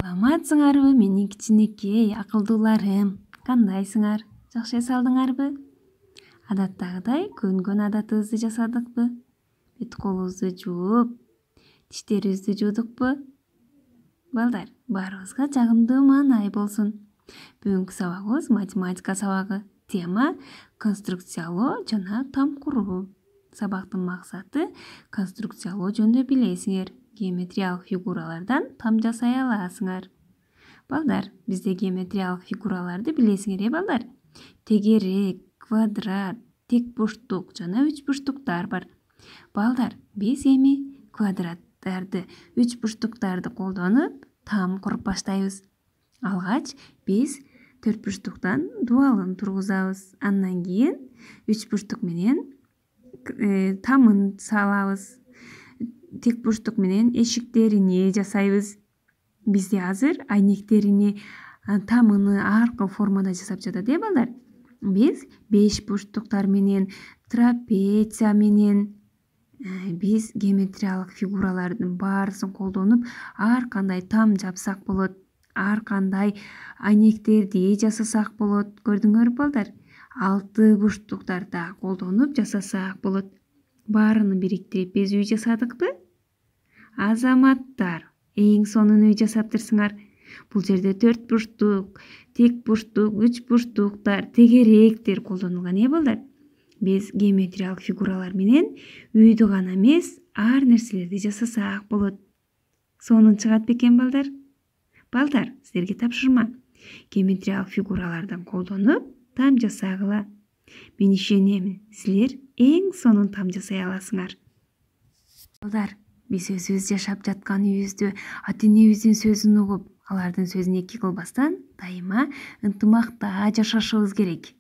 Саламатсыңарбы, менин кичинекей акылдууларым? Кандайсыңар? Жакшы эс алдыңарбы? Адаттагыдай көнгөн адатыбызды жасадыкпы? Бет колубузду жууп, тиштерибизди жуудукпу? Балдар, баарыбызга жагымдуу маанай болсун. Бүгүнкү сабагыбыз математика сабагы. Тема конструкциялоо жана там куруу. Сабактын максаты конструкциялоо жөнүндө билесиңер. Геометриялык фигуралардан там жасай аласыңар. Балдар, бизде геометриялык фигураларды билесиңер, балдар? Тегерек, квадрат, тек бурчтук жана үч бурчтуктар бар. Балдар, биз эми квадраттарды, үч бурчтуктарды колдонуп там куруп баштайбыз. Алгач биз төрт бурчтуктан дуалын тургузабыз. Андан кийин үч бурчтук менен тамын салабыз. Тек бурчтук менен эшиктерини жасайбыз. Бизде азыр айнектерини, тамыны ар кыл формада жасап жатат, балдар? Биз беш бурчтуктар менен, трапеция менен биз геометриялык фигуралардын баарысын колдонуп, ар кандай там жапсак болот, ар кандай айнектерди жасасак болот. Көрдүңөрбү, балдар? Алты бурчтуктарды колдонуп жасасак болот. Баарыны бириктирип биз үй жасадыкпы? Азаматтар, эң сонун үй жасаптырсыңар. Бул жерде төрт бурчтук, тек бурчтук, үч бурчтуктар, тегеректер колдонулган, балдар? Биз геометриялык фигуралар менен үйдү гана эмес, ар нерселерди жасасак болот. Сонун чыгат бекен, балдар? Балдар, силерге тапшырма. Геометриялык фигуралардан колдонуп там жасагыла. Мен ишенемин, силер эң сонун там жасай аласыңар. Балдар, биз өзүбүз жашап жаткан үйүбүздү, ата энебиздин сөзүн угуп, алардын сөзүн эки кылбастан дайыма ынтымакта жашашыбыз керек.